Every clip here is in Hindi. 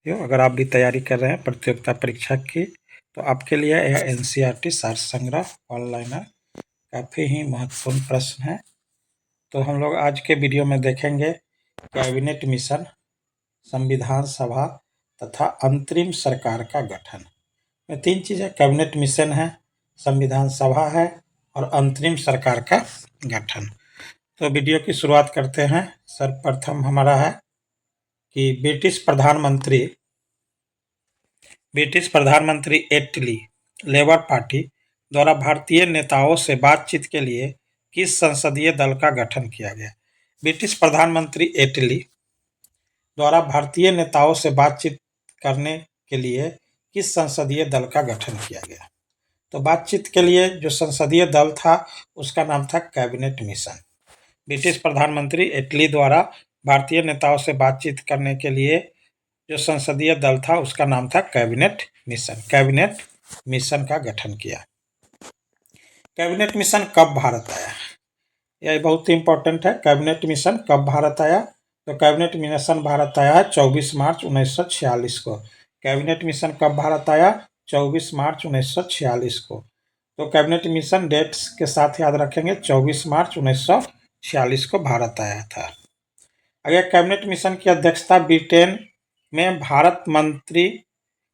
अगर आप भी तैयारी कर रहे हैं प्रतियोगिता परीक्षा की तो आपके लिए यह एनसीईआरटी सार संग्रह ऑनलाइन है। काफ़ी ही महत्वपूर्ण प्रश्न है। तो हम लोग आज के वीडियो में देखेंगे कैबिनेट मिशन, संविधान सभा तथा अंतरिम सरकार का गठन। ये तीन चीज़ें, कैबिनेट मिशन है, संविधान सभा है और अंतरिम सरकार का गठन। तो वीडियो की शुरुआत करते हैं। सर्वप्रथम हमारा है कि ब्रिटिश प्रधानमंत्री एटली लेबर पार्टी द्वारा भारतीय नेताओं से बातचीत के लिए किस संसदीय दल का गठन किया गया। ब्रिटिश प्रधानमंत्री एटली द्वारा भारतीय नेताओं से बातचीत करने के लिए किस संसदीय दल का गठन किया गया। तो बातचीत के लिए जो संसदीय दल था उसका नाम था कैबिनेट मिशन। ब्रिटिश प्रधानमंत्री एटली द्वारा भारतीय नेताओं से बातचीत करने के लिए जो संसदीय दल था उसका नाम था कैबिनेट मिशन। कैबिनेट मिशन का गठन किया। कैबिनेट मिशन कब भारत आया, यह बहुत ही इंपॉर्टेंट है। कैबिनेट मिशन कब भारत आया, तो कैबिनेट मिशन भारत आया है 24 मार्च 1946 को। कैबिनेट मिशन कब भारत आया, 24 मार्च 1946 को। तो कैबिनेट मिशन डेट्स के साथ याद रखेंगे, 24 मार्च 1946 को भारत आया था। अगर कैबिनेट मिशन की अध्यक्षता ब्रिटेन में भारत मंत्री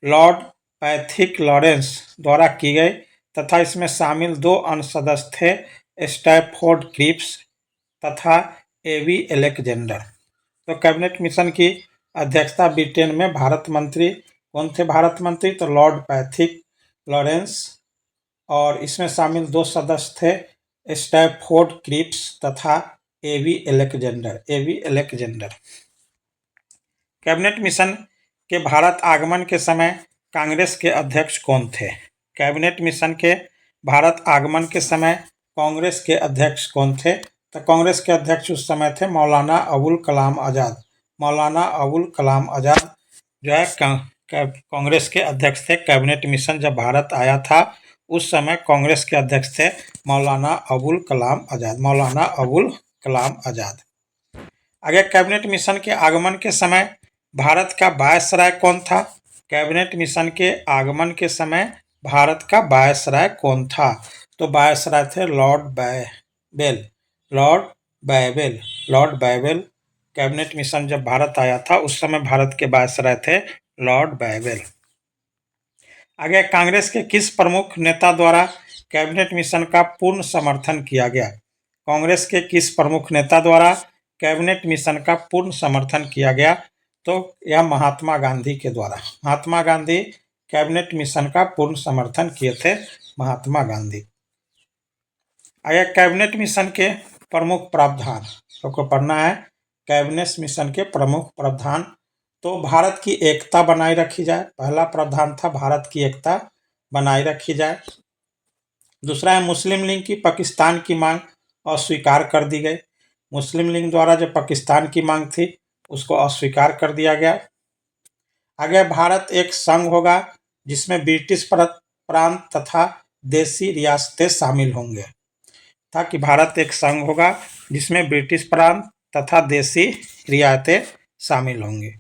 लॉर्ड पैथिक लॉरेंस द्वारा की गई तथा इसमें शामिल दो अन्य सदस्य थे, स्टैफोर्ड क्रिप्स तथा एवी एलेक्जेंडर। तो कैबिनेट मिशन की अध्यक्षता ब्रिटेन में भारत मंत्री कौन थे, भारत मंत्री तो लॉर्ड पैथिक लॉरेंस, और इसमें शामिल दो सदस्य थे, स्टैफोर्ड क्रिप्स तथा एवी एलेक्जेंडर। कैबिनेट मिशन के भारत आगमन के समय कांग्रेस के अध्यक्ष कौन थे। कैबिनेट मिशन के भारत आगमन के समय कांग्रेस के अध्यक्ष कौन थे, तो कांग्रेस के अध्यक्ष उस समय थे मौलाना अबुल कलाम आज़ाद। मौलाना अबुल कलाम आज़ाद जो है कांग्रेस के अध्यक्ष थे। कैबिनेट मिशन जब भारत आया था उस समय कांग्रेस के अध्यक्ष थे मौलाना अबुल कलाम आज़ाद। आगे कैबिनेट मिशन के आगमन के समय भारत का वायसराय कौन था। कैबिनेट मिशन के आगमन के समय भारत का वायसराय कौन था, तो वायसराय थे लॉर्ड बैवेल। कैबिनेट मिशन जब भारत आया था उस समय भारत के वायसराय थे लॉर्ड बैवेल। आगे कांग्रेस के किस प्रमुख नेता द्वारा कैबिनेट मिशन का पूर्ण समर्थन किया गया। कांग्रेस के किस प्रमुख नेता द्वारा कैबिनेट मिशन का पूर्ण समर्थन किया गया, तो यह महात्मा गांधी के द्वारा। महात्मा गांधी कैबिनेट मिशन का पूर्ण समर्थन किए थे, महात्मा गांधी। आगे कैबिनेट मिशन के प्रमुख प्रावधान आपको पढ़ना है। कैबिनेट मिशन के प्रमुख प्रावधान, तो भारत की एकता बनाए रखी जाए। पहला प्रावधान था भारत की एकता बनाए रखी जाए। दूसरा है मुस्लिम लीग की पाकिस्तान की मांग अस्वीकार कर दी गई। मुस्लिम लीग द्वारा जो पाकिस्तान की मांग थी उसको अस्वीकार कर दिया गया। आगे भारत एक संघ होगा जिसमें ब्रिटिश प्रांत तथा देशी रियासतें शामिल होंगे। ताकि भारत एक संघ होगा जिसमें ब्रिटिश प्रांत तथा देशी रियासतें शामिल होंगे।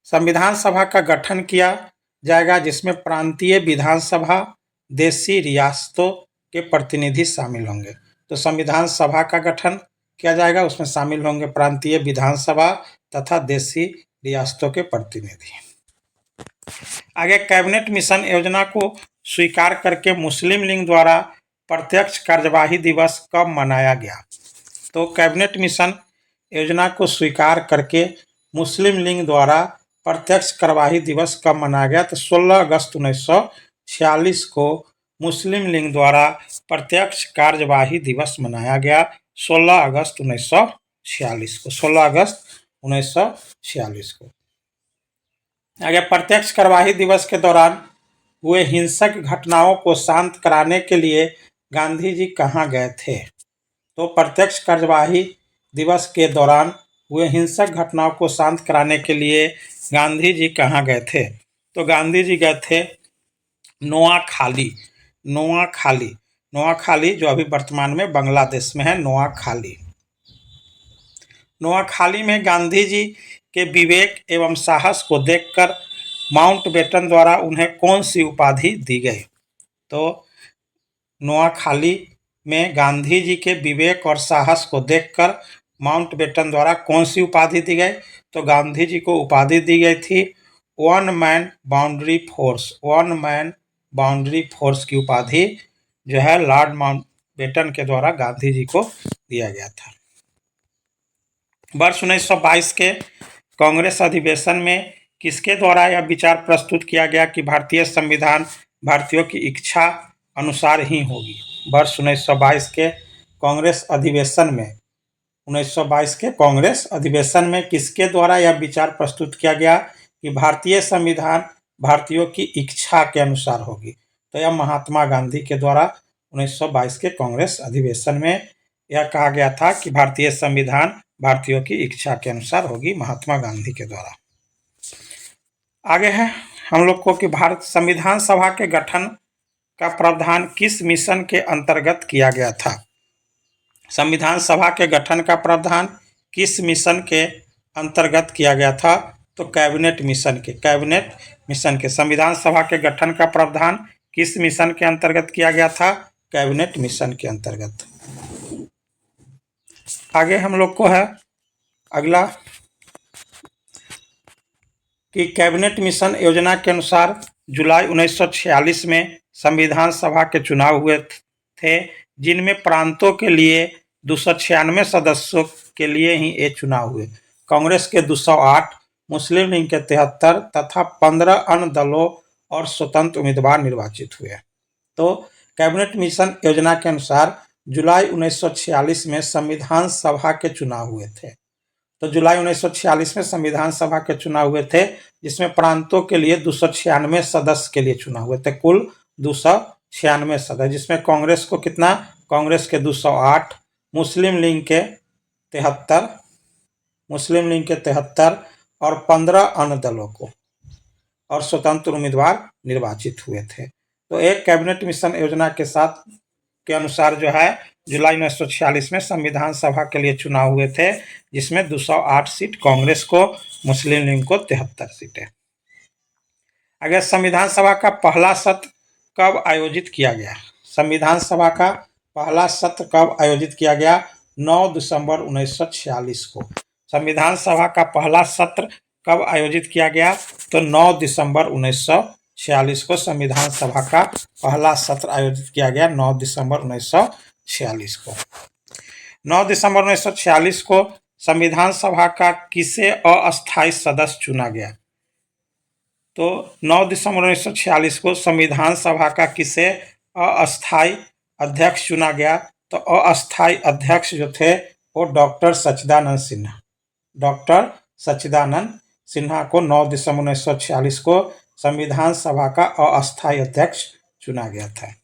संविधान सभा का गठन किया जाएगा जिसमें प्रांतीय विधानसभा देशी रियासतों के प्रतिनिधि शामिल होंगे। तो संविधान सभा का गठन किया जाएगा, उसमें शामिल होंगे प्रांतीय विधानसभा तथा देशी रियासतों के प्रतिनिधि। आगे कैबिनेट मिशन योजना को स्वीकार करके मुस्लिम लीग द्वारा प्रत्यक्ष कार्यवाही दिवस कब मनाया गया। तो कैबिनेट मिशन योजना को स्वीकार करके मुस्लिम लीग द्वारा प्रत्यक्ष कार्यवाही दिवस कब मनाया गया, तो 16 अगस्त 1946 को मुस्लिम लीग द्वारा प्रत्यक्ष कार्यवाही दिवस मनाया गया। 16 अगस्त 1946 को। आगे प्रत्यक्ष कार्यवाही दिवस के दौरान हुए हिंसक घटनाओं को शांत कराने के लिए गांधी जी कहाँ गए थे। तो प्रत्यक्ष कार्यवाही दिवस के दौरान हुए हिंसक घटनाओं को शांत कराने के लिए गांधी जी कहाँ गए थे, तो गांधी जी गए थे नोआखाली जो अभी वर्तमान में बांग्लादेश में है। नोआखाली में गांधी जी के विवेक एवं साहस को देखकर माउंटबेटन द्वारा उन्हें कौन सी उपाधि दी गई? तो नोआखाली में गांधी जी के विवेक और साहस को देखकर माउंटबेटन द्वारा कौन सी उपाधि दी गई? तो गांधी जी को उपाधि दी गई थी one man boundary force. One man boundary force की उपाधि जो है लॉर्ड माउंटबेटन के द्वारा गांधी जी को दिया गया था। वर्ष 1922 के कांग्रेस अधिवेशन में किसके द्वारा यह विचार प्रस्तुत किया गया कि भारतीय संविधान भारतीयों की इच्छा अनुसार ही होगी? वर्ष 1922 के कांग्रेस अधिवेशन में 1922 के कांग्रेस अधिवेशन में किसके द्वारा यह विचार प्रस्तुत किया गया कि भारतीय संविधान भारतीयों की इच्छा के अनुसार होगी? तो यह महात्मा गांधी के द्वारा 1922 के कांग्रेस अधिवेशन में यह कहा गया था कि भारतीय संविधान भारतीयों की इच्छा के अनुसार होगी, महात्मा गांधी के द्वारा। आगे है हम लोग को कि भारत संविधान सभा के गठन का प्रावधान किस मिशन के अंतर्गत किया गया था? संविधान सभा के गठन का प्रावधान किस मिशन के अंतर्गत किया गया था? तो कैबिनेट मिशन के संविधान सभा के गठन का प्रावधान किस मिशन के अंतर्गत किया गया था? कैबिनेट मिशन के अंतर्गत। आगे हम लोग को है अगला कि कैबिनेट मिशन योजना के अनुसार जुलाई 1946 में संविधान सभा के चुनाव हुए थे, जिनमें प्रांतों के लिए 296 सदस्यों के लिए ही ये चुनाव हुए। कांग्रेस के 208, मुस्लिम लीग के 73 तथा 15 अन्य दलों और स्वतंत्र उम्मीदवार निर्वाचित हुए। तो कैबिनेट मिशन योजना के अनुसार जुलाई 1946 में संविधान सभा के चुनाव हुए थे। तो जुलाई 1946 में संविधान सभा के चुनाव हुए थे, जिसमें प्रांतों के लिए 296 सदस्य के लिए चुनाव हुए थे, कुल 296 सदस्य, जिसमें कांग्रेस को कितना? कांग्रेस के 208, मुस्लिम लीग के 73 और 15 अन्य दलों को और स्वतंत्र उम्मीदवार निर्वाचित हुए थे। तो एक कैबिनेट मिशन योजना के अनुसार जो है जुलाई 1946 में संविधान सभा के लिए चुनाव हुए थे, जिसमें 208 सीट कांग्रेस को, मुस्लिम लीग को 73 सीटें। अगर संविधान सभा का पहला सत्र कब आयोजित किया गया? संविधान सभा का पहला सत्र कब आयोजित किया गया? 9 दिसंबर 1946 को। संविधान सभा का पहला सत्र कब आयोजित किया गया? तो 9 दिसंबर 1946 को संविधान सभा का पहला सत्र आयोजित किया गया, 9 दिसंबर 1946 को। 9 दिसंबर 1946 को संविधान सभा का किसे अस्थायी सदस्य चुना गया? तो 9 दिसंबर 1946 को संविधान सभा का किसे अस्थायी अध्यक्ष चुना गया? तो अस्थायी अध्यक्ष जो थे वो डॉक्टर सच्चिदानंद सिन्हा। डॉक्टर सच्चिदानंद सिन्हा को 9 दिसंबर 1946 को संविधान सभा का अस्थायी अध्यक्ष चुना गया था।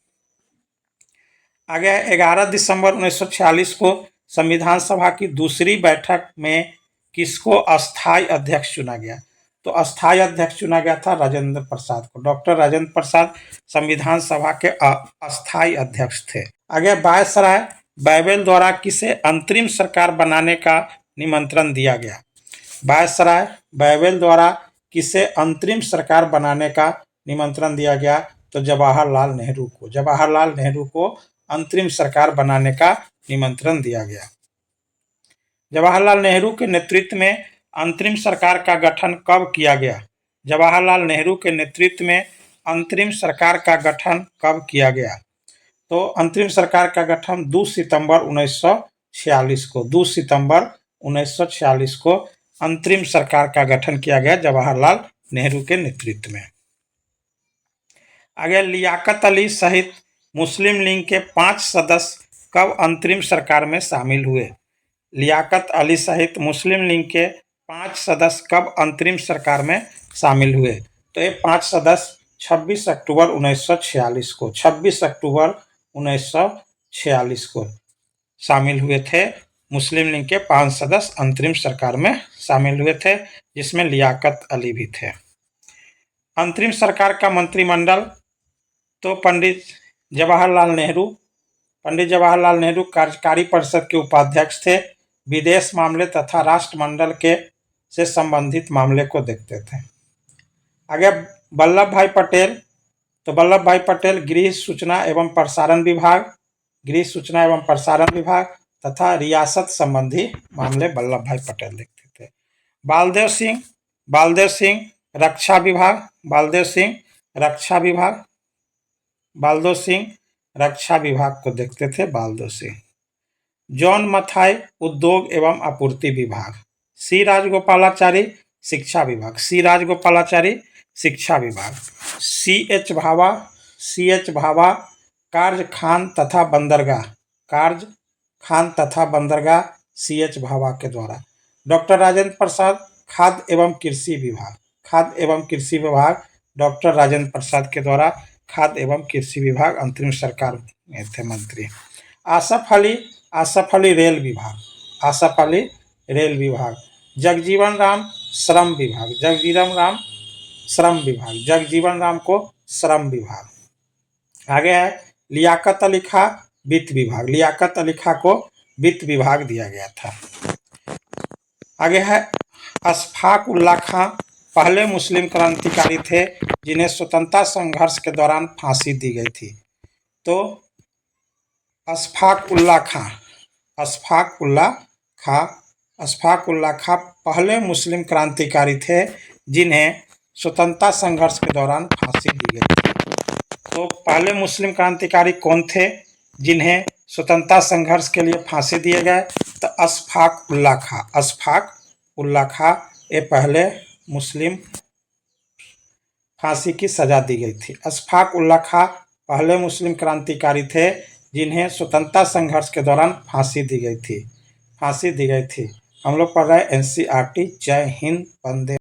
आगे 11 दिसंबर 1946 को संविधान सभा की दूसरी बैठक में किसको अस्थायी अध्यक्ष चुना गया? तो अस्थायी अध्यक्ष चुना गया था राजेंद्र प्रसाद को। डॉक्टर राजेंद्र प्रसाद संविधान सभा के अस्थायी अध्यक्ष थे। आगे वायसराय बैवेल द्वारा किसे अंतरिम सरकार बनाने का निमंत्रण दिया गया? वायसराय बैवेल द्वारा किसे अंतरिम सरकार बनाने का निमंत्रण दिया गया? तो जवाहरलाल नेहरू को। जवाहरलाल नेहरू को अंतरिम सरकार बनाने का निमंत्रण दिया गया। जवाहरलाल नेहरू के नेतृत्व में अंतरिम सरकार का गठन कब किया गया? जवाहरलाल नेहरू के नेतृत्व में अंतरिम सरकार का गठन कब किया गया? तो अंतरिम सरकार का गठन 2 सितंबर 1946 को। 2 सितंबर 1946 को अंतरिम सरकार का गठन किया गया जवाहरलाल नेहरू के नेतृत्व में। आगे लियाकत अली सहित मुस्लिम लीग के 5 सदस्य कब अंतरिम सरकार में शामिल हुए? लियाकत अली सहित मुस्लिम लीग के 5 सदस्य कब अंतरिम सरकार में शामिल हुए? तो ये 5 सदस्य 26 अक्टूबर 1946 को 26 अक्टूबर 1946 को शामिल हुए थे। मुस्लिम लीग के 5 सदस्य अंतरिम सरकार में शामिल हुए थे, जिसमें लियाकत अली भी थे। अंतरिम सरकार का मंत्रिमंडल तो पंडित जवाहरलाल नेहरू कार्यकारी परिषद के उपाध्यक्ष थे। विदेश मामले तथा राष्ट्रमंडल के से संबंधित मामले को देखते थे। आगे वल्लभ भाई पटेल, तो वल्लभ भाई पटेल गृह सूचना एवं प्रसारण विभाग, गृह सूचना एवं प्रसारण विभाग तथा रियासत संबंधी मामले वल्लभ भाई पटेल देखते थे। बालदेव सिंह, बालदेव सिंह रक्षा विभाग, बालदेव सिंह रक्षा विभाग, बालदेव सिंह रक्षा विभाग को देखते थे बालदेव सिंह। जॉन मथाई उद्योग एवं आपूर्ति विभाग, सी राजगोपालाचारी शिक्षा विभाग, सी राजगोपालाचारी शिक्षा विभाग। सी एच भाभा कार्य खान तथा बंदरगाह, कार्य खान तथा बंदरगाह सी एच भाभा के द्वारा। डॉक्टर राजेंद्र प्रसाद खाद्य एवं कृषि विभाग, खाद्य एवं कृषि विभाग डॉक्टर राजेंद्र प्रसाद के द्वारा खाद्य एवं कृषि विभाग अंतरिम सरकार में थे मंत्री। आसफ अली रेल विभाग, आसफ अली रेल विभाग। जगजीवन राम श्रम विभाग, जगजीवन राम श्रम विभाग, जगजीवन राम को श्रम विभाग। आगे है लियाकत अली खां वित्त विभाग, लियाकत अली खां को वित्त विभाग दिया गया था। आगे है अशफाक उल्लाह खां पहले मुस्लिम क्रांतिकारी थे जिन्हें स्वतंत्रता संघर्ष के दौरान फांसी दी गई थी। तो अशफाक उल्लाह खां, अशफाक उल्लाह खां, अशफाक उल्लाह खां पहले मुस्लिम क्रांतिकारी थे जिन्हें स्वतंत्रता संघर्ष के दौरान फांसी दी गई थी। तो पहले मुस्लिम क्रांतिकारी कौन थे जिन्हें स्वतंत्रता संघर्ष के लिए फांसी दिए गए? तो अशफाक उल्लाह खां, अशफाक उल्लाह खां ये पहले मुस्लिम फांसी की सजा दी गई थी। अशफाक उल्लाह खां पहले मुस्लिम क्रांतिकारी थे जिन्हें स्वतंत्रता संघर्ष के दौरान फांसी दी गई थी, फांसी दी गई थी। हम लोग पढ़ रहे हैं NCERT। जय हिंद, वंदे